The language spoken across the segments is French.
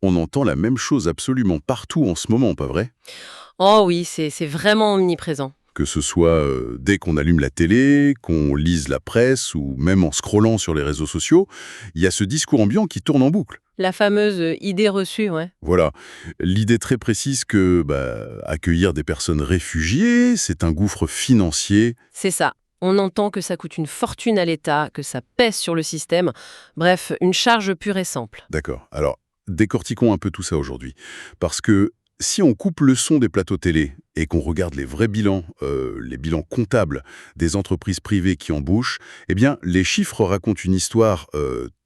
On entend la même chose absolument partout en ce moment, pas vrai? Oh oui, c'est vraiment omniprésent. Que ce soit dès qu'on allume la télé, qu'on lise la presse ou même en scrollant sur les réseaux sociaux, il y a ce discours ambiant qui tourne en boucle. La fameuse idée reçue, ouais. Voilà. L'idée très précise que accueillir des personnes réfugiées, c'est un gouffre financier. C'est ça. On entend que ça coûte une fortune à l'État, que ça pèse sur le système. Bref, une charge pure et simple. D'accord. Alors, décortiquons un peu tout ça aujourd'hui. Parce que si on coupe le son des plateaux télé et qu'on regarde les bilans comptables des entreprises privées qui embauchent, eh bien, les chiffres racontent une histoire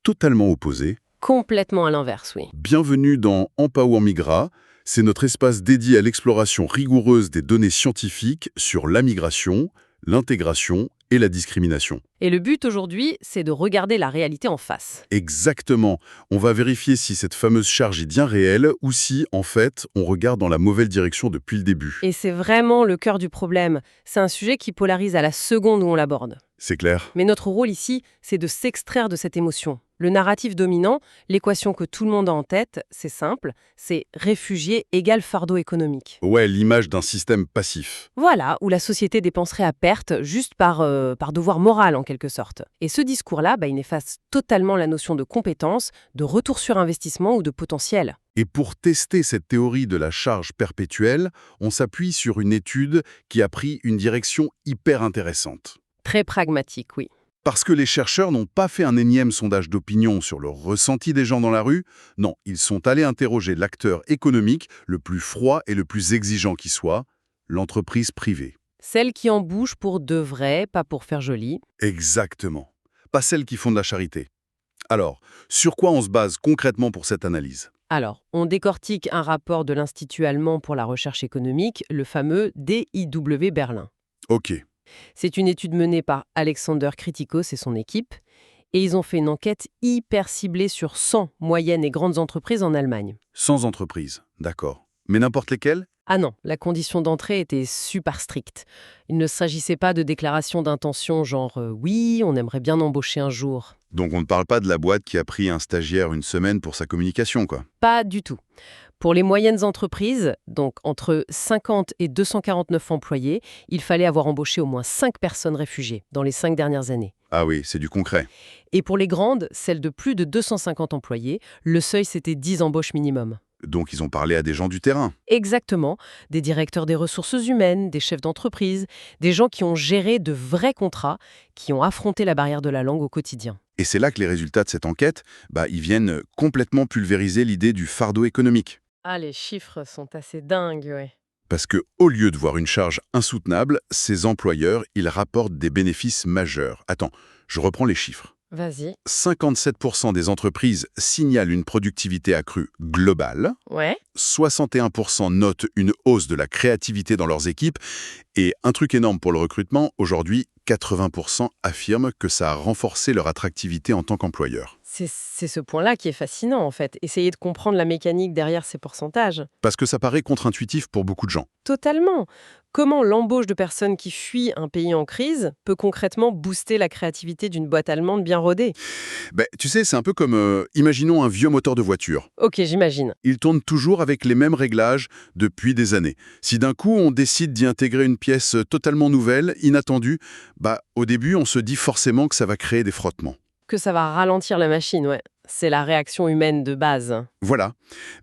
totalement opposée. Complètement à l'inverse, oui. Bienvenue dans Empower Migra. C'est notre espace dédié à l'exploration rigoureuse des données scientifiques sur la migration, l'intégration et la discrimination. Et le but aujourd'hui, c'est de regarder la réalité en face. Exactement. On va vérifier si cette fameuse charge est bien réelle ou si, en fait, on regarde dans la mauvaise direction depuis le début. Et c'est vraiment le cœur du problème. C'est un sujet qui polarise à la seconde où on l'aborde. C'est clair? Mais notre rôle ici, c'est de s'extraire de cette émotion. Le narratif dominant, l'équation que tout le monde a en tête, c'est simple, c'est réfugié égale fardeau économique. Ouais, l'image d'un système passif. Voilà, où la société dépenserait à perte juste par devoir moral en quelque sorte. Et ce discours-là, il efface totalement la notion de compétence, de retour sur investissement ou de potentiel. Et pour tester cette théorie de la charge perpétuelle, on s'appuie sur une étude qui a pris une direction hyper intéressante. Très pragmatique, oui. Parce que les chercheurs n'ont pas fait un énième sondage d'opinion sur le ressenti des gens dans la rue, non, ils sont allés interroger l'acteur économique le plus froid et le plus exigeant qui soit, l'entreprise privée. Celles qui en bougent pour de vrai, pas pour faire joli. Exactement. Pas celles qui font de la charité. Alors, sur quoi on se base concrètement pour cette analyse? Alors, on décortique un rapport de l'Institut allemand pour la recherche économique, le fameux DIW Berlin. Ok, C'est une étude menée par Alexander Kritikos et son équipe, et ils ont fait une enquête hyper ciblée sur 100 moyennes et grandes entreprises en Allemagne. sans entreprise, d'accord. Mais n'importe lesquelles? Ah non, la condition d'entrée était super stricte. Il ne s'agissait pas de déclaration d'intention genre oui, on aimerait bien embaucher un jour. Donc on ne parle pas de la boîte qui a pris un stagiaire une semaine pour sa communication, quoi. Pas du tout. Pour les moyennes entreprises, donc entre 50 et 249 employés, il fallait avoir embauché au moins 5 personnes réfugiées dans les 5 dernières années. Ah oui, c'est du concret. Et pour les grandes, celles de plus de 250 employés, le seuil c'était 10 embauches minimum. Donc ils ont parlé à des gens du terrain. Exactement, des directeurs des ressources humaines, des chefs d'entreprise, des gens qui ont géré de vrais contrats, qui ont affronté la barrière de la langue au quotidien. Et c'est là que les résultats de cette enquête, ils viennent complètement pulvériser l'idée du fardeau économique. Ah, les chiffres sont assez dingues, ouais. Parce que, au lieu de voir une charge insoutenable, ces employeurs, ils rapportent des bénéfices majeurs. Attends, je reprends les chiffres. Vas-y. 57% des entreprises signalent une productivité accrue globale, Ouais. 61% notent une hausse de la créativité dans leurs équipes, et un truc énorme pour le recrutement, aujourd'hui, 80% affirment que ça a renforcé leur attractivité en tant qu'employeur. C'est ce point-là qui est fascinant, en fait. Essayer de comprendre la mécanique derrière ces pourcentages. Parce que ça paraît contre-intuitif pour beaucoup de gens. Totalement. Comment l'embauche de personnes qui fuient un pays en crise peut concrètement booster la créativité d'une boîte allemande bien rodée? Tu sais, c'est un peu comme, imaginons un vieux moteur de voiture. Ok, j'imagine. Il tourne toujours avec les mêmes réglages depuis des années. Si d'un coup on décide d'y intégrer une pièce totalement nouvelle, inattendue, au début on se dit forcément que ça va créer des frottements. Que ça va ralentir la machine, ouais. C'est la réaction humaine de base. Voilà.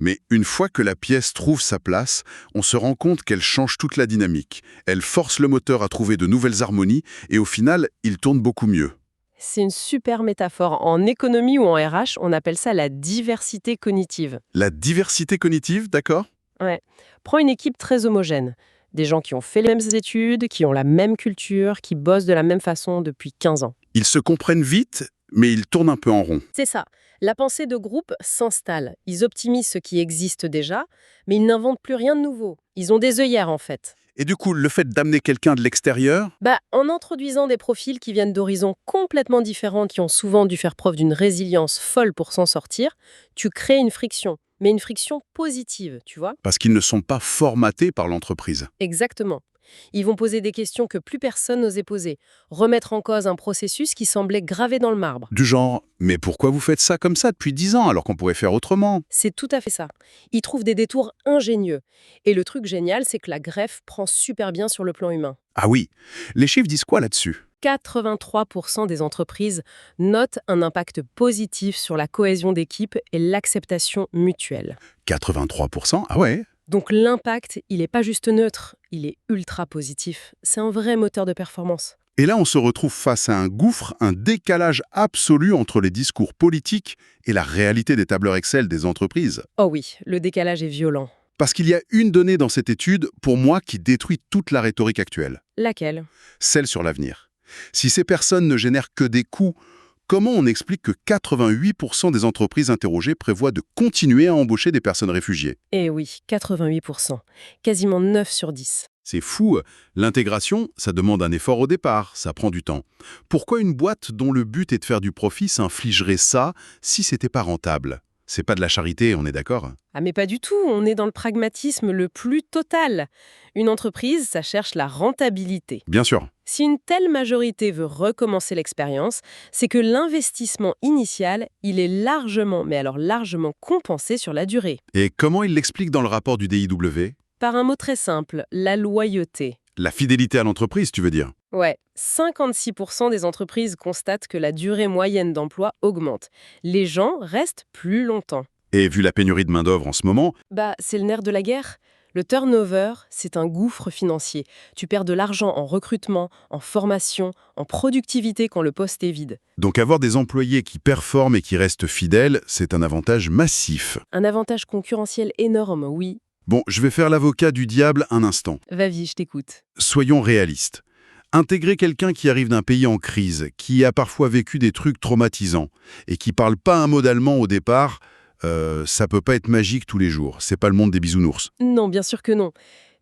Mais une fois que la pièce trouve sa place, on se rend compte qu'elle change toute la dynamique. Elle force le moteur à trouver de nouvelles harmonies et au final, il tourne beaucoup mieux. C'est une super métaphore. En économie ou en RH, on appelle ça la diversité cognitive. La diversité cognitive, d'accord? Ouais. Prends une équipe très homogène. Des gens qui ont fait les mêmes études, qui ont la même culture, qui bossent de la même façon depuis 15 ans. Ils se comprennent vite, mais ils tournent un peu en rond. C'est ça. La pensée de groupe s'installe. Ils optimisent ce qui existe déjà, mais ils n'inventent plus rien de nouveau. Ils ont des œillères, en fait. Et du coup, le fait d'amener quelqu'un de l'extérieur, En introduisant des profils qui viennent d'horizons complètement différents, qui ont souvent dû faire preuve d'une résilience folle pour s'en sortir, tu crées une friction. mais une friction positive, tu vois. Parce qu'ils ne sont pas formatés par l'entreprise. Exactement. Ils vont poser des questions que plus personne n'osait poser, remettre en cause un processus qui semblait gravé dans le marbre. Du genre, mais pourquoi vous faites ça comme ça depuis 10 ans alors qu'on pourrait faire autrement? C'est tout à fait ça. Ils trouvent des détours ingénieux. Et le truc génial, c'est que la greffe prend super bien sur le plan humain. Ah oui, les chiffres disent quoi là-dessus? 83% des entreprises notent un impact positif sur la cohésion d'équipe et l'acceptation mutuelle. 83%? Ah ouais? Donc l'impact, il n'est pas juste neutre, il est ultra positif. C'est un vrai moteur de performance. Et là, on se retrouve face à un gouffre, un décalage absolu entre les discours politiques et la réalité des tableurs Excel des entreprises. Oh oui, le décalage est violent. Parce qu'il y a une donnée dans cette étude, pour moi, qui détruit toute la rhétorique actuelle. Laquelle? Celle sur l'avenir. Si ces personnes ne génèrent que des coûts, comment on explique que 88% des entreprises interrogées prévoient de continuer à embaucher des personnes réfugiées? Eh oui, 88%. Quasiment 9 sur 10. C'est fou. L'intégration, ça demande un effort au départ, ça prend du temps. Pourquoi une boîte dont le but est de faire du profit s'infligerait ça si c'était pas rentable? C'est pas de la charité, on est d'accord? Ah mais pas du tout, on est dans le pragmatisme le plus total. Une entreprise, ça cherche la rentabilité. Bien sûr. Si une telle majorité veut recommencer l'expérience, c'est que l'investissement initial, il est largement, mais alors largement compensé sur la durée. Et comment il l'explique dans le rapport du DIW? Par un mot très simple, la loyauté. La fidélité à l'entreprise, tu veux dire? Ouais, 56% des entreprises constatent que la durée moyenne d'emploi augmente. Les gens restent plus longtemps. Et vu la pénurie de main-d'œuvre en ce moment, Bah, c'est le nerf de la guerre. Le turnover, c'est un gouffre financier. Tu perds de l'argent en recrutement, en formation, en productivité quand le poste est vide. donc avoir des employés qui performent et qui restent fidèles, c'est un avantage massif. Un avantage concurrentiel énorme, oui. Bon, je vais faire l'avocat du diable un instant. Va-y, je t'écoute. Soyons réalistes. Intégrer quelqu'un qui arrive d'un pays en crise, qui a parfois vécu des trucs traumatisants, et qui parle pas un mot d'allemand au départ, ça peut pas être magique tous les jours. C'est pas le monde des bisounours. Non, bien sûr que non.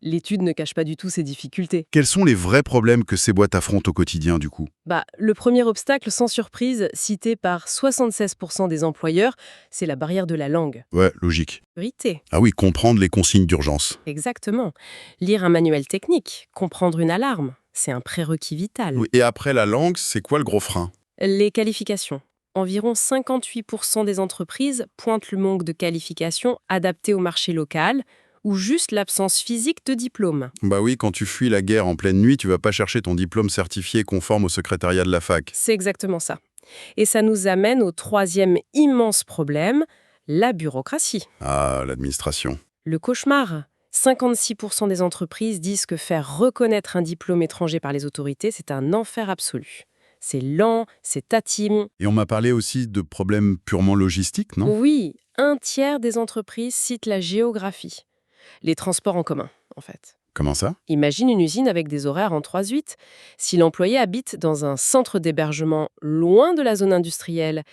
L'étude ne cache pas du tout ces difficultés. Quels sont les vrais problèmes que ces boîtes affrontent au quotidien, du coup? Bah, le premier obstacle, sans surprise, cité par 76% des employeurs, c'est la barrière de la langue. Ouais, logique. Vérité. Ah oui, comprendre les consignes d'urgence. Exactement. Lire un manuel technique, comprendre une alarme, c'est un prérequis vital. Oui, et après la langue, c'est quoi le gros frein? Les qualifications. Environ 58% des entreprises pointent le manque de qualifications adaptées au marché local ou juste l'absence physique de diplôme. Bah oui, quand tu fuis la guerre en pleine nuit, tu vas pas chercher ton diplôme certifié conforme au secrétariat de la fac. C'est exactement ça. Et ça nous amène au troisième immense problème, la bureaucratie. Ah, l'administration. Le cauchemar. 56% des entreprises disent que faire reconnaître un diplôme étranger par les autorités, c'est un enfer absolu. C'est lent, c'est tatillon. Et on m'a parlé aussi de problèmes purement logistiques, non? Oui, un tiers des entreprises citent la géographie. Les transports en commun, en fait. Comment ça? Imagine une usine avec des horaires en 3-8. Si l'employé habite dans un centre d'hébergement loin de la zone industrielle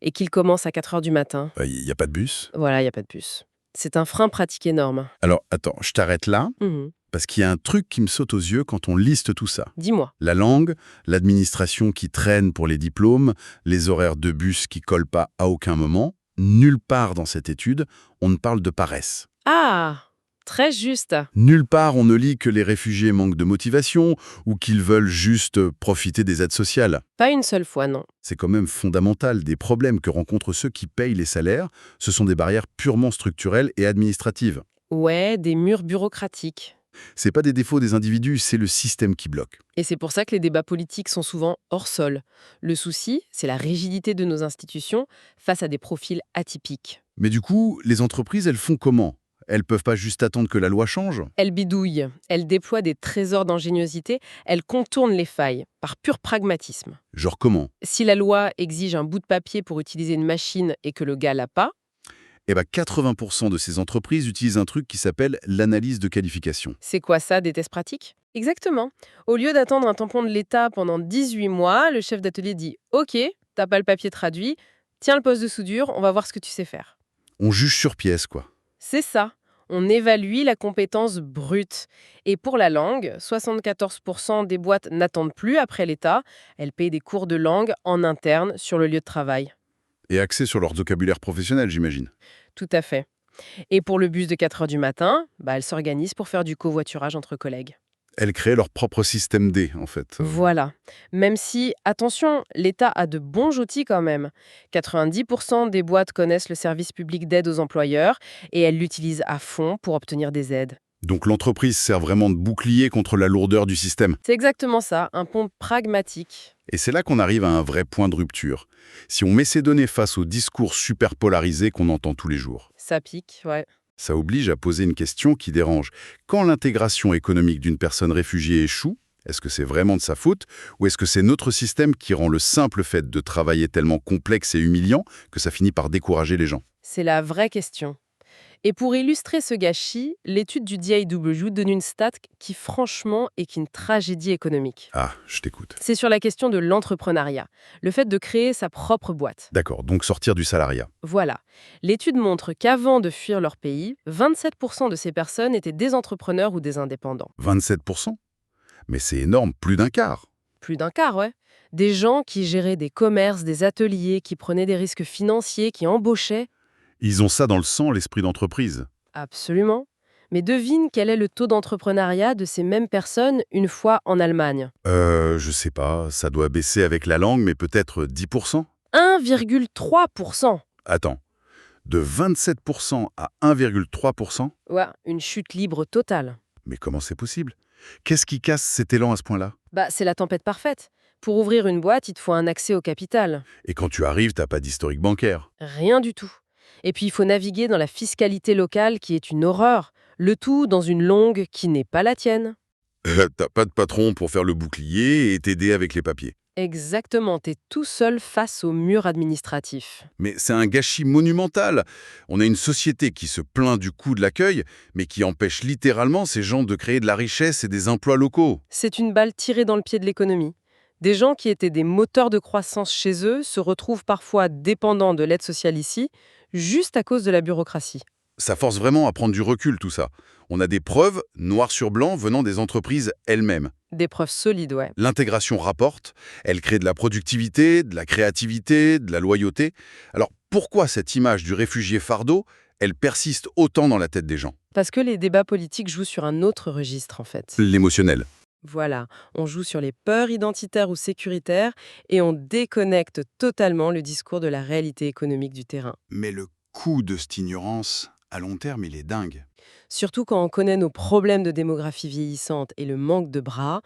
et qu'il commence à 4 heures du matin, Il n'y a pas de bus? voilà, il n'y a pas de bus. C'est un frein pratique énorme. Alors, attends, je t'arrête là, Mhm. parce qu'il y a un truc qui me saute aux yeux quand on liste tout ça. Dis-moi. La langue, l'administration qui traîne pour les diplômes, les horaires de bus qui collent pas à aucun moment, nulle part dans cette étude, on ne parle de paresse. Ah, très juste. Nulle part on ne lit que les réfugiés manquent de motivation ou qu'ils veulent juste profiter des aides sociales. Pas une seule fois, non. C'est quand même fondamental. Des problèmes que rencontrent ceux qui payent les salaires, ce sont des barrières purement structurelles et administratives. Ouais, des murs bureaucratiques. C'est pas des défauts des individus, c'est le système qui bloque. Et c'est pour ça que les débats politiques sont souvent hors sol. Le souci, c'est la rigidité de nos institutions face à des profils atypiques. Mais du coup, les entreprises, elles font comment? Elles peuvent pas juste attendre que la loi change? Elles bidouillent, elles déploient des trésors d'ingéniosité, elles contournent les failles, par pur pragmatisme. Genre comment? Si la loi exige un bout de papier pour utiliser une machine et que le gars l'a pas, Eh ben 80% de ces entreprises utilisent un truc qui s'appelle l'analyse de qualification. c'est quoi ça, des tests pratiques? Exactement. Au lieu d'attendre un tampon de l'État pendant 18 mois, le chef d'atelier dit « Ok, t'as pas le papier traduit, tiens le poste de soudure, on va voir ce que tu sais faire. » On juge sur pièce, quoi. C'est ça. On évalue la compétence brute. Et pour la langue, 74% des boîtes n'attendent plus après l'État. Elles payent des cours de langue en interne sur le lieu de travail. Et axé sur leur vocabulaire professionnel, j'imagine. Tout à fait. Et pour le bus de 4 heures du matin, bah, elles s'organisent pour faire du covoiturage entre collègues. Elles créent leur propre système D, en fait. Voilà. Même si, attention, l'État a de bons outils quand même. 90% des boîtes connaissent le service public d'aide aux employeurs et elles l'utilisent à fond pour obtenir des aides. Donc l'entreprise sert vraiment de bouclier contre la lourdeur du système. C'est exactement ça, un pont pragmatique. Et c'est là qu'on arrive à un vrai point de rupture. Si on met ces données face au discours super polarisé qu'on entend tous les jours, Ça pique, ouais. ça oblige à poser une question qui dérange. Quand l'intégration économique d'une personne réfugiée échoue, est-ce que c'est vraiment de sa faute ou est-ce que c'est notre système qui rend le simple fait de travailler tellement complexe et humiliant que ça finit par décourager les gens? C'est la vraie question. Et pour illustrer ce gâchis, l'étude du DIW donne une stat qui, franchement, est une tragédie économique. Ah, je t'écoute. C'est sur la question de l'entrepreneuriat, le fait de créer sa propre boîte. D'accord, donc sortir du salariat. Voilà. L'étude montre qu'avant de fuir leur pays, 27% de ces personnes étaient des entrepreneurs ou des indépendants. 27%? Mais c'est énorme, plus d'un quart. Plus d'un quart, ouais. Des gens qui géraient des commerces, des ateliers, qui prenaient des risques financiers, qui embauchaient. Ils ont ça dans le sang, l'esprit d'entreprise. Absolument. Mais devine quel est le taux d'entrepreneuriat de ces mêmes personnes une fois en Allemagne. Je sais pas, ça doit baisser avec la langue, mais peut-être 10%? 1,3%. Attends, de 27% à 1,3%? Ouais, une chute libre totale. Mais comment c'est possible? Qu'est-ce qui casse cet élan à ce point-là? Bah, c'est la tempête parfaite. Pour ouvrir une boîte, il te faut un accès au capital. Et quand tu arrives, t'as pas d'historique bancaire. Rien du tout. Et puis il faut naviguer dans la fiscalité locale qui est une horreur, le tout dans une langue qui n'est pas la tienne. T'as pas de patron pour faire le bouclier et t'aider avec les papiers. Exactement, t'es tout seul face au mur administratif. Mais c'est un gâchis monumental. On a une société qui se plaint du coût de l'accueil, mais qui empêche littéralement ces gens de créer de la richesse et des emplois locaux. C'est une balle tirée dans le pied de l'économie. Des gens qui étaient des moteurs de croissance chez eux se retrouvent parfois dépendants de l'aide sociale ici, juste à cause de la bureaucratie. Ça force vraiment à prendre du recul, tout ça. On a des preuves, noir sur blanc, venant des entreprises elles-mêmes. Des preuves solides, ouais. L'intégration rapporte, elle crée de la productivité, de la créativité, de la loyauté. Alors pourquoi cette image du réfugié fardeau, elle persiste autant dans la tête des gens? Parce que les débats politiques jouent sur un autre registre, en fait. L'émotionnel. Voilà, on joue sur les peurs identitaires ou sécuritaires et on déconnecte totalement le discours de la réalité économique du terrain. Mais le coût de cette ignorance, à long terme, il est dingue. Surtout quand on connaît nos problèmes de démographie vieillissante et le manque de bras,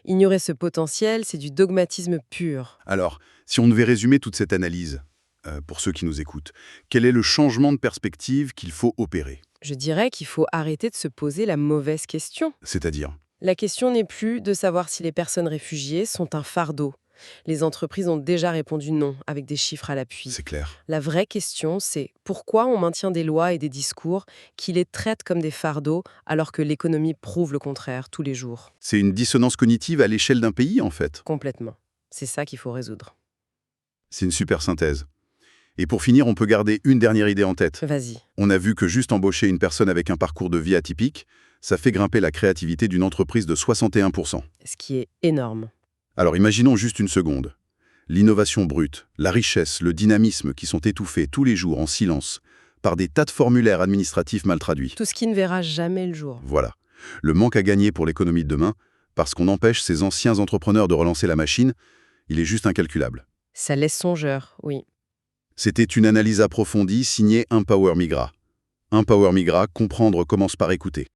ignorer ce potentiel, c'est du dogmatisme pur. Alors, si on devait résumer toute cette analyse, pour ceux qui nous écoutent, quel est le changement de perspective qu'il faut opérer? Je dirais qu'il faut arrêter de se poser la mauvaise question. C'est-à-dire? La question n'est plus de savoir si les personnes réfugiées sont un fardeau. Les entreprises ont déjà répondu non, avec des chiffres à l'appui. C'est clair. La vraie question, c'est pourquoi on maintient des lois et des discours qui les traitent comme des fardeaux alors que l'économie prouve le contraire tous les jours. C'est une dissonance cognitive à l'échelle d'un pays, en fait. Complètement. C'est ça qu'il faut résoudre. C'est une super synthèse. Et pour finir, on peut garder une dernière idée en tête. Vas-y. On a vu que juste embaucher une personne avec un parcours de vie atypique, ça fait grimper la créativité d'une entreprise de 61%. Ce qui est énorme. Alors imaginons juste une seconde. L'innovation brute, la richesse, le dynamisme qui sont étouffés tous les jours en silence par des tas de formulaires administratifs mal traduits. Tout ce qui ne verra jamais le jour. Voilà. Le manque à gagner pour l'économie de demain, parce qu'on empêche ces anciens entrepreneurs de relancer la machine, il est juste incalculable. Ça laisse songeur, oui. C'était une analyse approfondie signée Empower Migra. Empower Migra, comprendre commence par écouter.